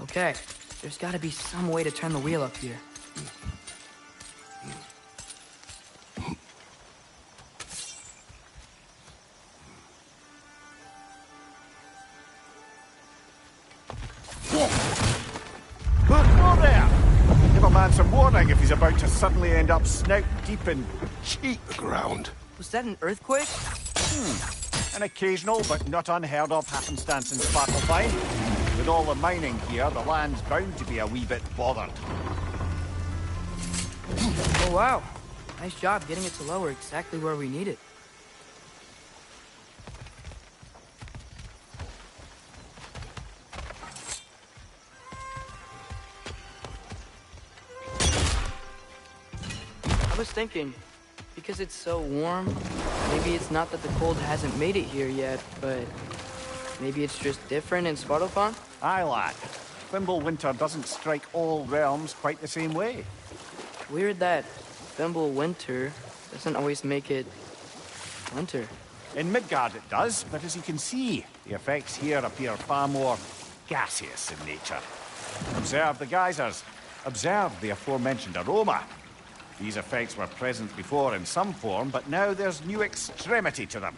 Okay, there's gotta be some way to turn the wheel up here. Whoa there! Give a man some warning if he's about to suddenly end up snout deep in cheek. The ground. Was that an earthquake? An occasional but not unheard of happenstance in Svartalfheim. With all the mining here, the land's bound to be a wee bit bothered. Oh wow, nice job getting it to lower exactly where we need it. I was thinking, because it's so warm, maybe it's not that the cold hasn't made it here yet, but maybe it's just different in Svartalfheim? Aye, lad. Thimble winter doesn't strike all realms quite the same way. Weird that Thimble winter doesn't always make it winter. In Midgard it does, but as you can see, the effects here appear far more gaseous in nature. Observe the geysers. Observe the aforementioned aroma. These effects were present before in some form, but now there's new extremity to them.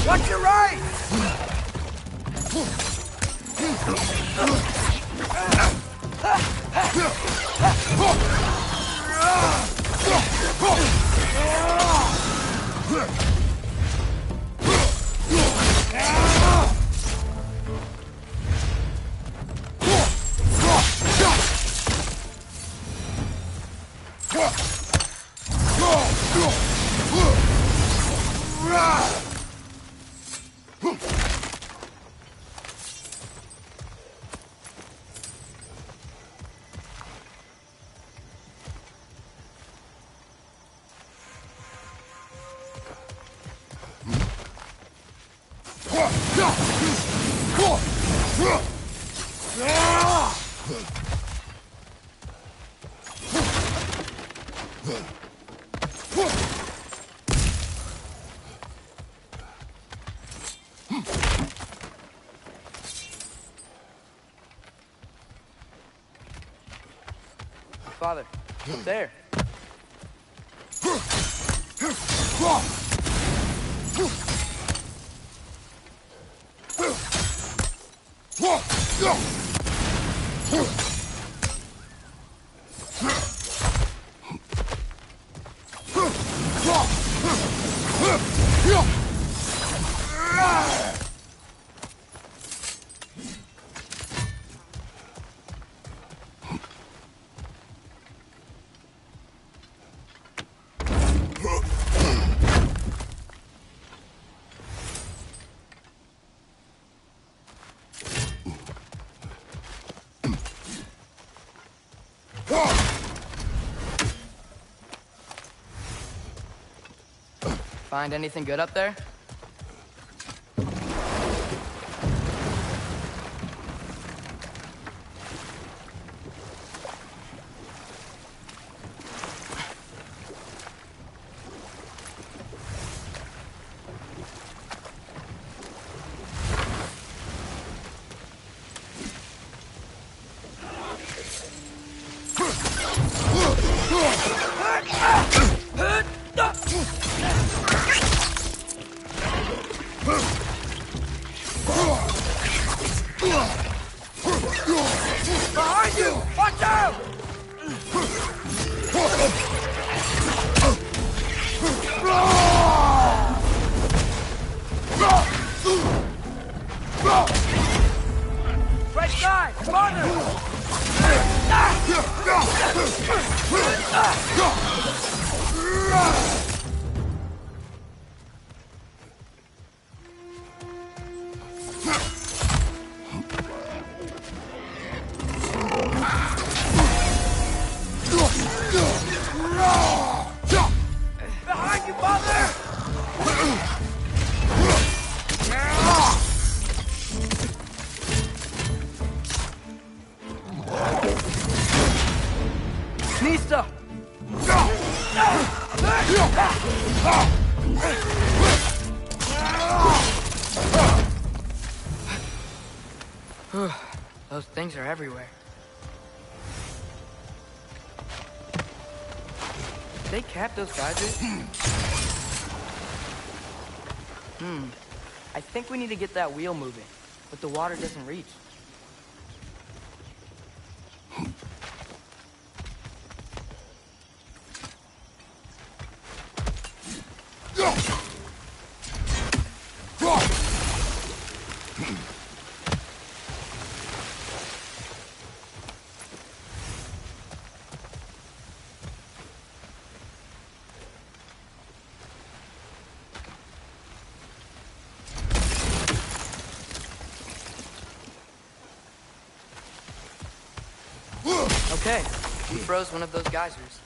Watch your right! Father, up there. Find anything good up there? Behind you! Watch out! Right side! Farther! Behind you, father! Nista! Those things are everywhere. Did they cap those geysers? I think we need to get that wheel moving, but the water doesn't reach. Okay, we froze one of those geysers.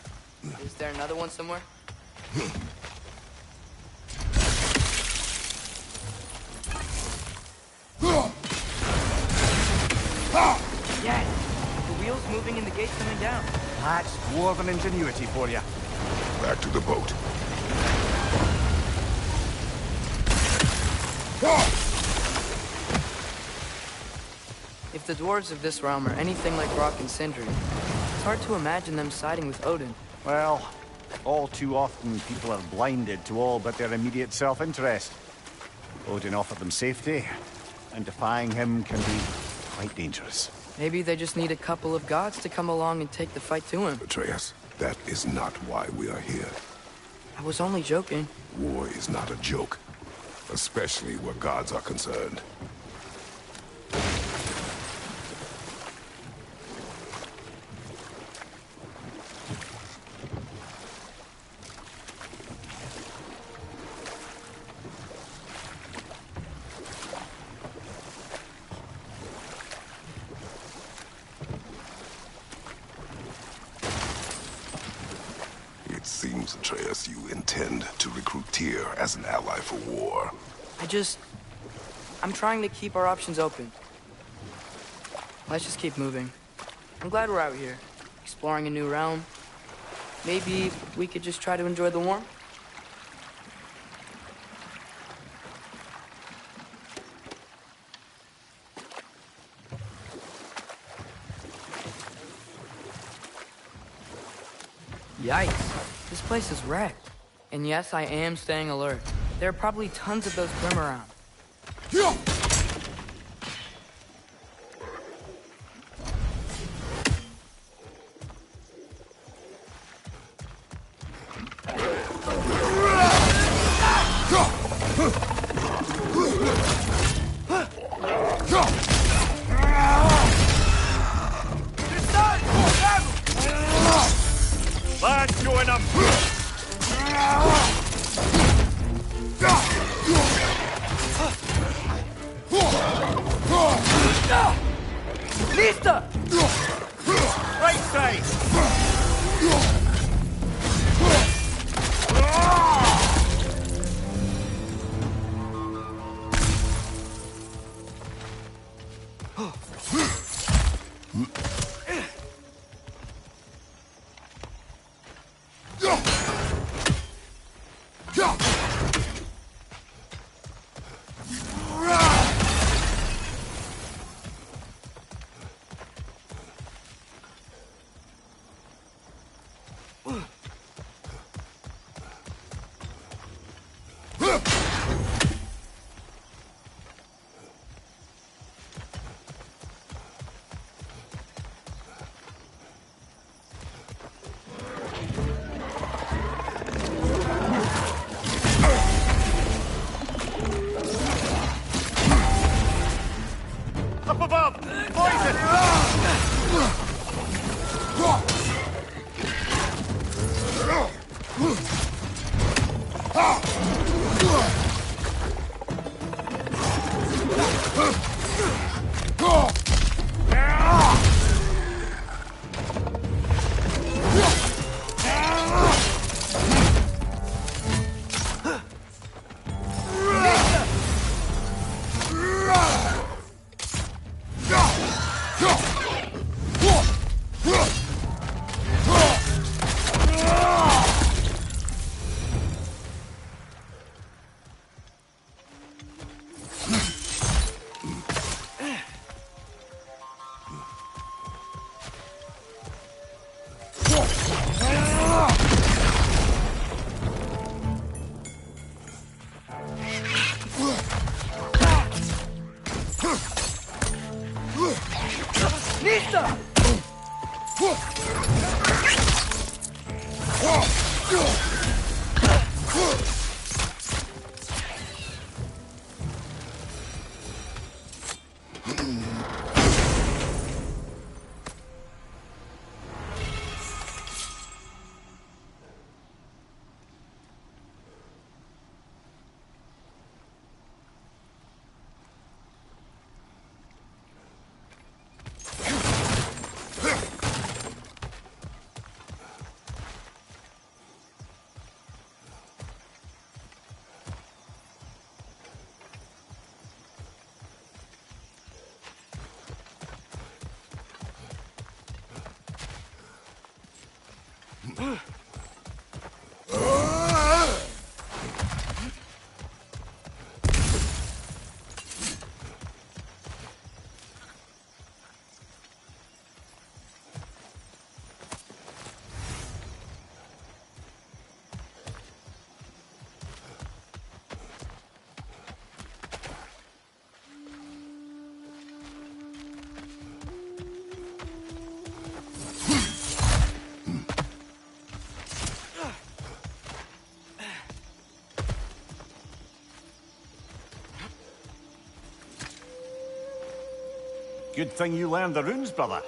Is there another one somewhere? Yes! The wheel's moving and the gate's coming down. That's dwarven ingenuity for you. Back to the boat. If the dwarves of this realm are anything like Rock and Sindri, it's hard to imagine them siding with Odin. Well, all too often people are blinded to all but their immediate self-interest. Odin offered them safety, and defying him can be quite dangerous. Maybe they just need a couple of gods to come along and take the fight to him. Atreus, that is not why we are here. I was only joking. War is not a joke, especially where gods are concerned. It seems, Atreus, you intend to recruit Tyr as an ally for war. I'm trying to keep our options open. Let's just keep moving. I'm glad we're out here, exploring a new realm. Maybe we could just try to enjoy the warmth? Yikes, this place is wrecked. And yes, I am staying alert. There are probably tons of those Grim around. Lads, join them! Nista! Right side! Up above! Poison! Conquista! Good thing you learned the runes, brother.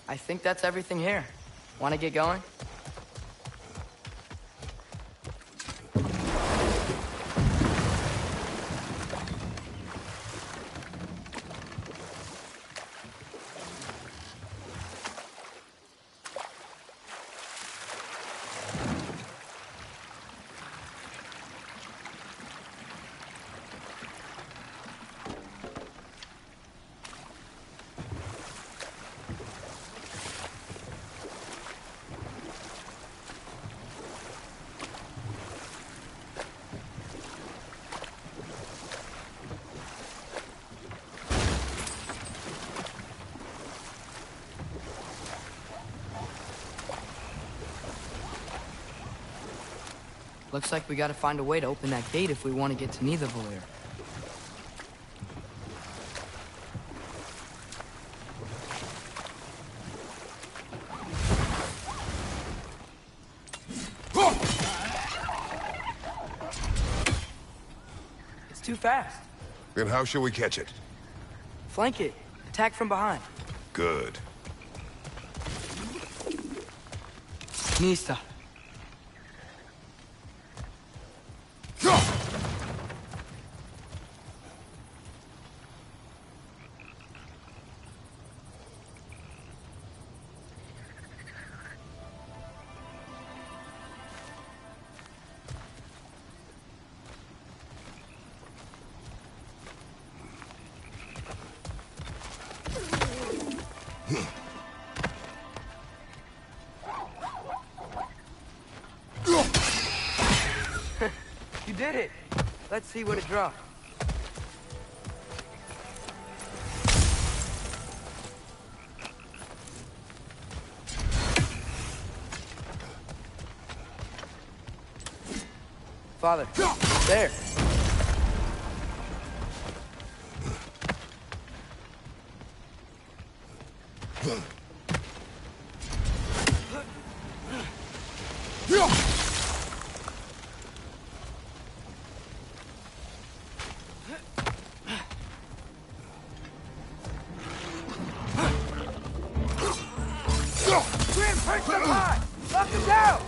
I think that's everything here. Want to get going? Looks like we gotta find a way to open that gate if we want to get to Nidavellir. fast. Then how shall we catch it? Flank it. Attack from behind. Good. Nista. You did it! Let's see what it dropped. Father, there. Grim, take them high! Knock him down!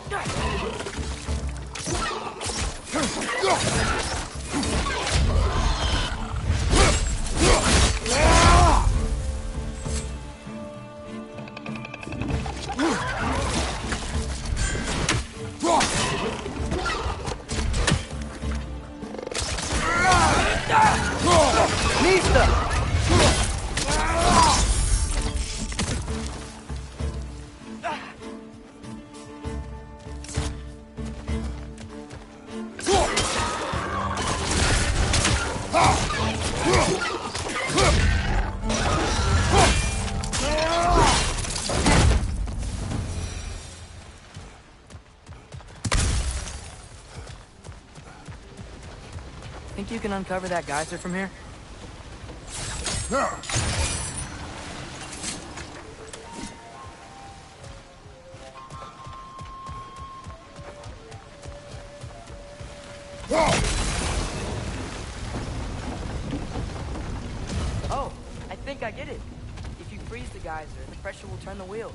Nista! Think you can uncover that geyser from here? Oh, I think I get it. If you freeze the geyser, the pressure will turn the wheel.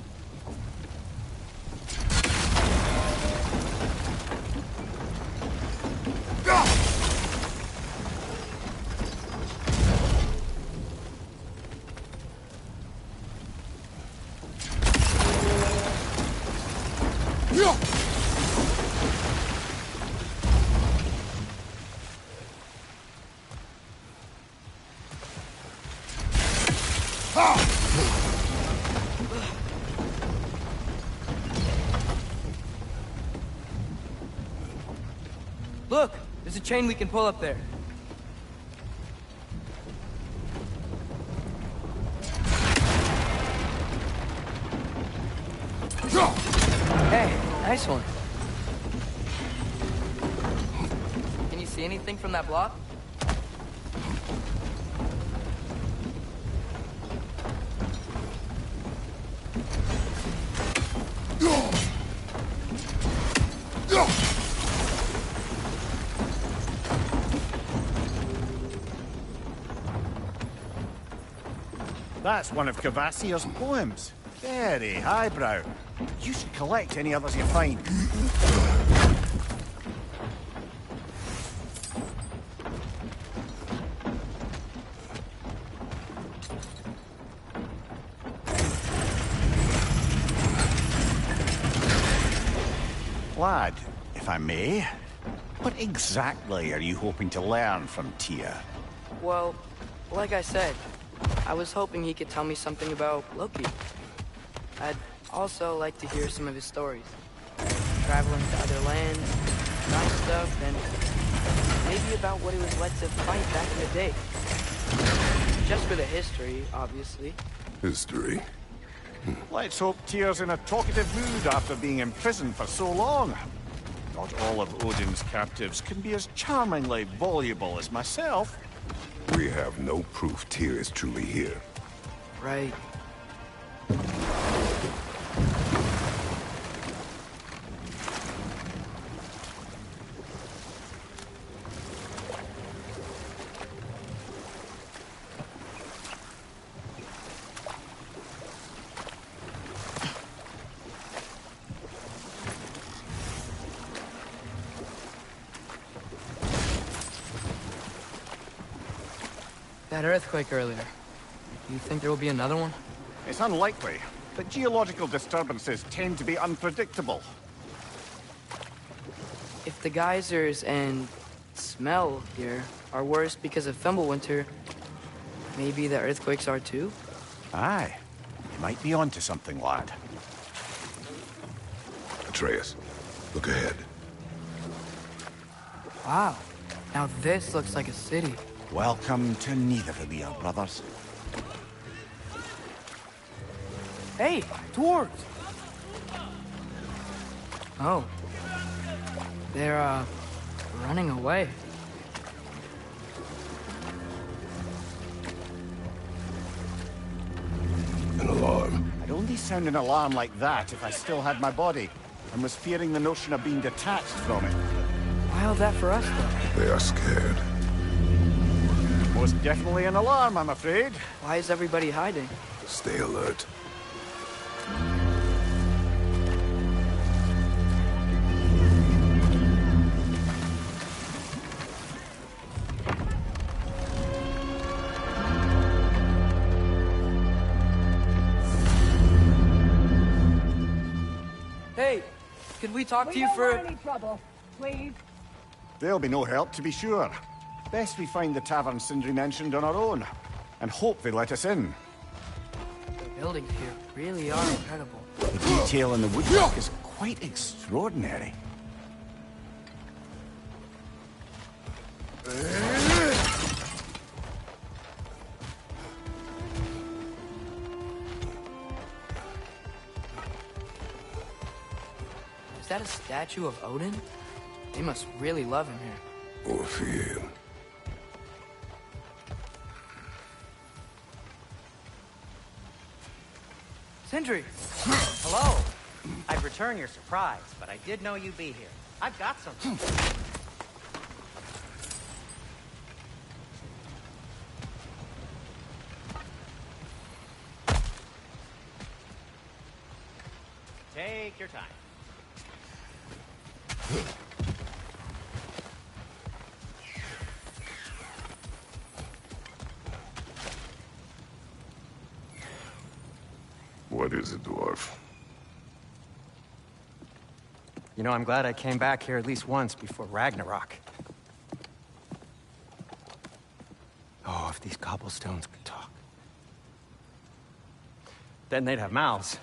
Look, there's a chain we can pull up there. Hey, nice one. Can you see anything from that block? That's one of Cavassier's poems. Very highbrow. You should collect any others you find. Lad, if I may, what exactly are you hoping to learn from Tyr? Well, like I said, I was hoping he could tell me something about Loki. I'd also like to hear some of his stories. Traveling to other lands, nice stuff, and maybe about what it was like to fight back in the day. Just for the history, obviously. History? Let's hope Tyr's in a talkative mood after being imprisoned for so long. Not all of Odin's captives can be as charmingly voluble as myself. We have no proof Tyr is truly here. Right. That earthquake earlier. Do you think there will be another one? It's unlikely, but geological disturbances tend to be unpredictable. If the geysers and smell here are worse because of Fimbulwinter, maybe the earthquakes are too? Aye. You might be onto something, lad. Atreus, look ahead. Wow. Now this looks like a city. Welcome to Nidavellir, brothers. Hey, dwarves! Oh. They're, running away. An alarm. I'd only sound an alarm like that if I still had my body, and was fearing the notion of being detached from it. Wild that for us, though. They are scared. Most definitely an alarm, I'm afraid. Why is everybody hiding? Stay alert. Hey, could we talk to you for... any trouble, please. There'll be no help, to be sure. Best we find the tavern Sindri mentioned on our own, and hope they let us in. The buildings here really are incredible. The detail in the woodwork is quite extraordinary. Is that a statue of Odin? They must really love him here. Or fear him. Sindri! Hello. I'd return your surprise, but I did know you'd be here. I've got something. Take your time. What is it, dwarf? You know, I'm glad I came back here at least once before Ragnarok. Oh, if these cobblestones could talk. Then they'd have mouths.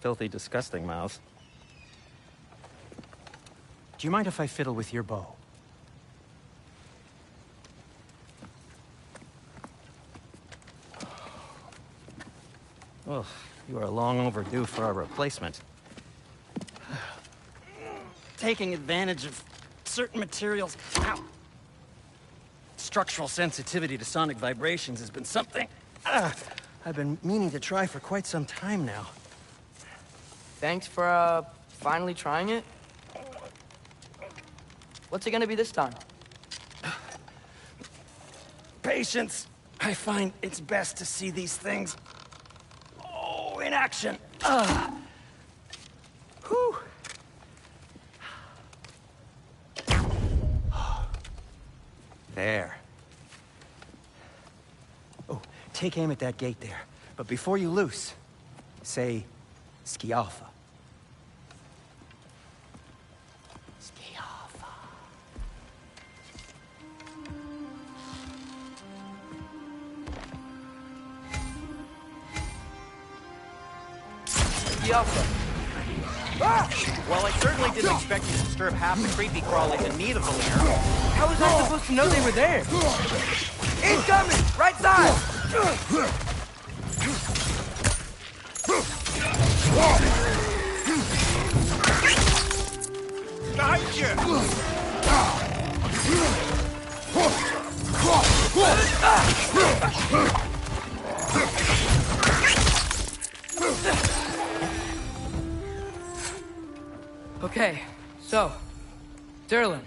Filthy, disgusting mouths. Do you mind if I fiddle with your bow? Oh, you are long overdue for a replacement. Taking advantage of certain materials. Ow. Structural sensitivity to sonic vibrations has been something I've been meaning to try for quite some time now. Thanks for, finally trying it. What's it gonna be this time? Patience. I find it's best to see these things, in action. Whew. There. Oh, take aim at that gate there. But before you loose, say, Skialfa. Skialfa. Skialfa. Well, I certainly didn't expect you to disturb half the creepy crawlies in need of the lair. How was I supposed to know they were there? Incoming! Right side! Behind you! Okay, so, Durlin,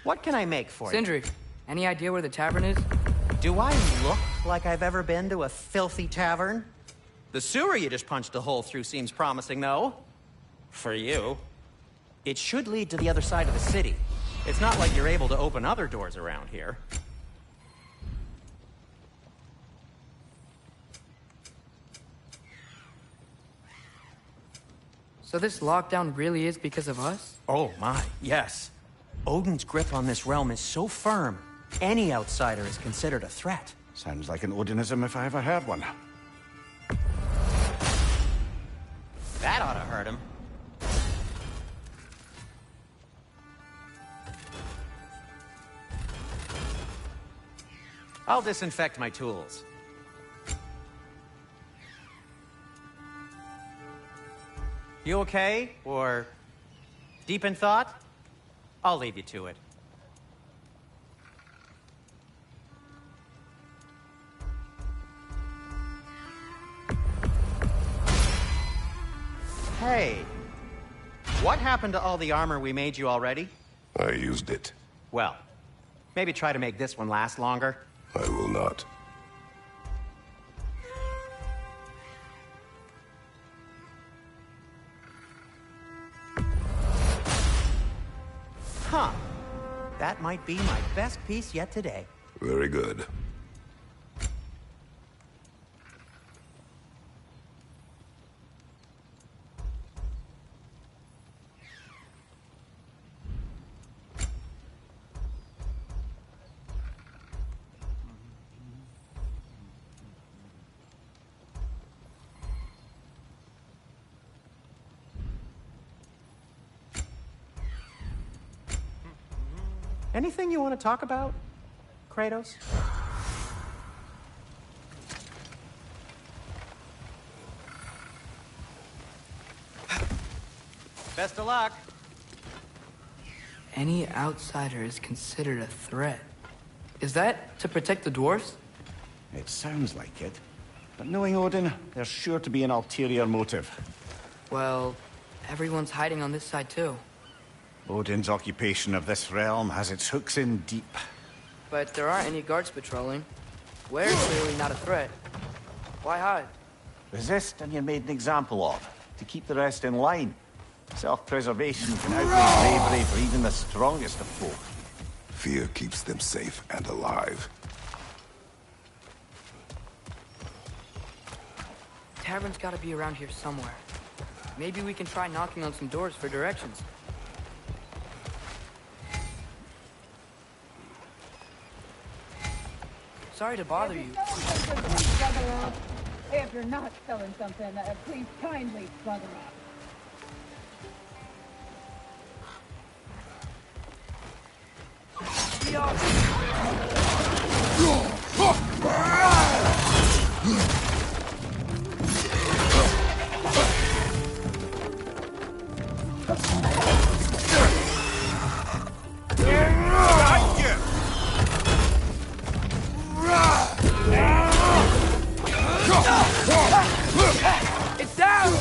What can I make for you? Sindri, any idea where the tavern is? Do I look like I've ever been to a filthy tavern? The sewer you just punched a hole through seems promising, though. For you. It should lead to the other side of the city. It's not like you're able to open other doors around here. So this lockdown really is because of us? Oh my, yes. Odin's grip on this realm is so firm, any outsider is considered a threat. Sounds like an Odinism if I ever heard one. That ought to hurt him. I'll disinfect my tools. You okay? Or deep in thought? I'll leave you to it. Hey, what happened to all the armor we made you already? I used it. Well, maybe try to make this one last longer. I will not. Huh. That might be my best piece yet today. Very good. Anything you want to talk about, Kratos? Best of luck. Any outsider is considered a threat. Is that to protect the dwarfs? It sounds like it. But knowing Odin, there's sure to be an ulterior motive. Well, everyone's hiding on this side too. Odin's occupation of this realm has its hooks in deep. But there aren't any guards patrolling. We're clearly not a threat. Why hide? Resist and you're made an example of, to keep the rest in line. Self-preservation can outweigh bravery for even the strongest of folk. Fear keeps them safe and alive. Tavern's gotta be around here somewhere. Maybe we can try knocking on some doors for directions. Sorry to bother you. If you're not selling something, please kindly struggle up. It's down!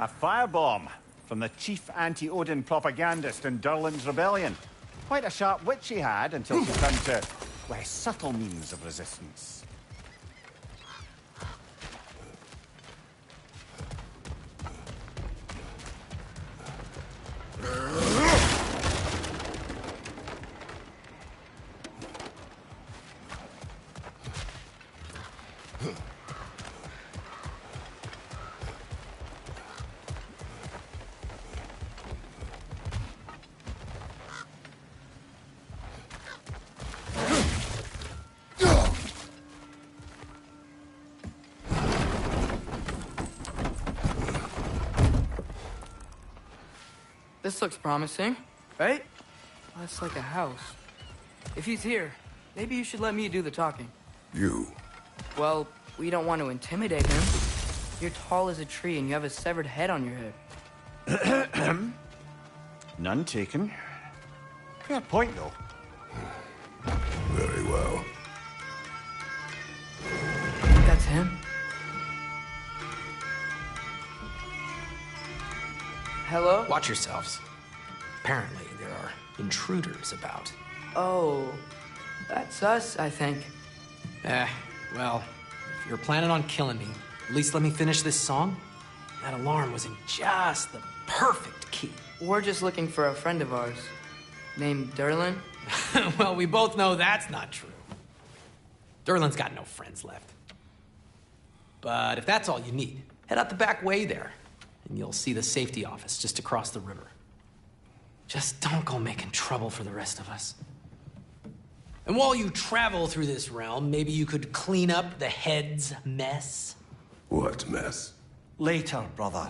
A firebomb from the chief anti-Odin propagandist in Durlin's rebellion. Quite a sharp wit she had until she turned to, well, subtle means of resistance. This looks promising, right? Well, that's like a house. If he's here, maybe you should let me do the talking. You? Well, we don't want to intimidate him. You're tall as a tree and you have a severed head on your head. None taken. Fair point, though. Very well. That's him. Hello? Watch yourselves. Apparently, there are intruders about. Oh, that's us, I think. Well, if you're planning on killing me, at least let me finish this song. That alarm was in just the perfect key. We're just looking for a friend of ours named Durlin. Well, we both know that's not true. Durlin's got no friends left. But if that's all you need, head out the back way there, and you'll see the safety office just across the river. Just don't go making trouble for the rest of us. And while you travel through this realm, maybe you could clean up the head's mess. What mess? Later, brother.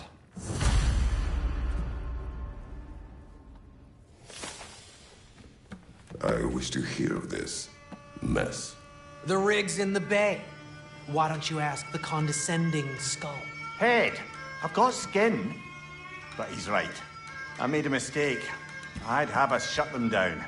I wish to hear of this mess. The rig's in the bay. Why don't you ask the condescending skull? Head, I've got skin. But he's right. I made a mistake. I'd have us shut them down.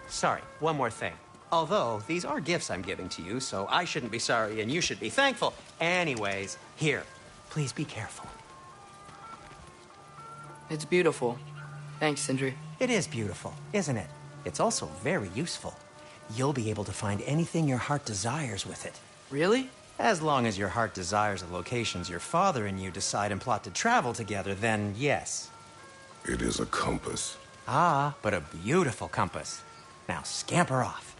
Sorry, one more thing. Although, these are gifts I'm giving to you, so I shouldn't be sorry and you should be thankful. Anyways, here, please be careful. It's beautiful. Thanks, Sindri. It is beautiful, isn't it? It's also very useful. You'll be able to find anything your heart desires with it. Really? As long as your heart desires the locations your father and you decide and plot to travel together, then yes. It is a compass. Ah, but a beautiful compass. Now scamper off.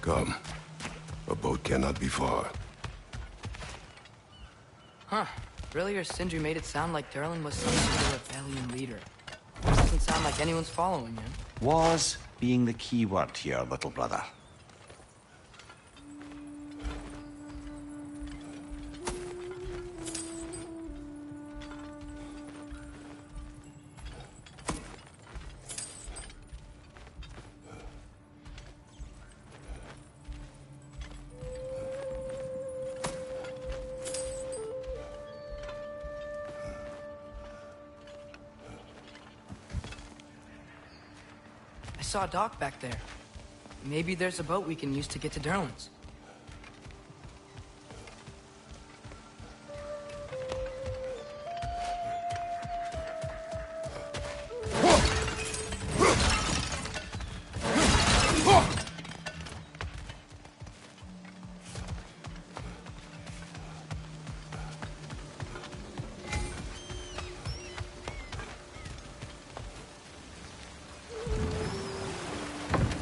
Come. A boat cannot be far. Huh. Earlier, Sindri made it sound like Durlin was some sort of rebellion leader. Doesn't sound like anyone's following him. Was being the key word here, little brother. I saw a dock back there. Maybe there's a boat we can use to get to Durlin's.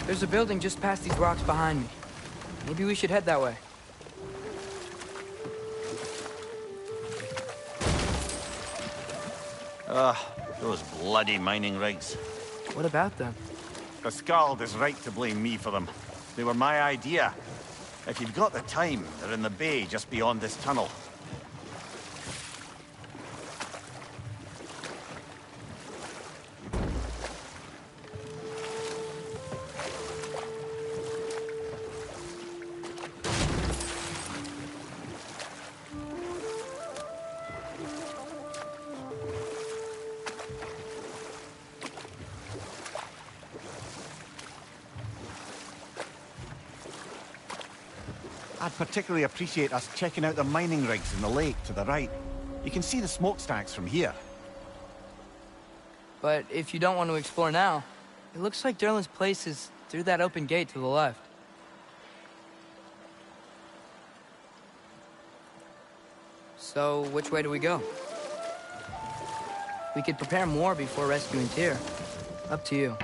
There's a building just past these rocks behind me. Maybe we should head that way. Those bloody mining rigs. What about them? The Skald is right to blame me for them. They were my idea. If you've got the time, they're in the bay just beyond this tunnel. I'd particularly appreciate us checking out the mining rigs in the lake to the right. You can see the smokestacks from here. But if you don't want to explore now, it looks like Derlin's place is through that open gate to the left. So, which way do we go? We could prepare more before rescuing Tyr. Up to you.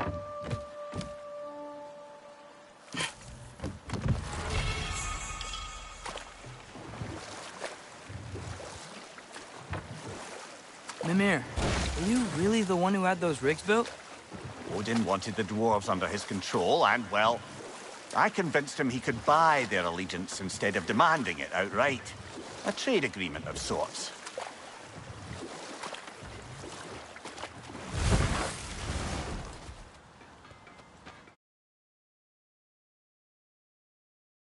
Mimir, are you really the one who had those rigs built? Odin wanted the dwarves under his control, and, well, I convinced him he could buy their allegiance instead of demanding it outright. A trade agreement of sorts.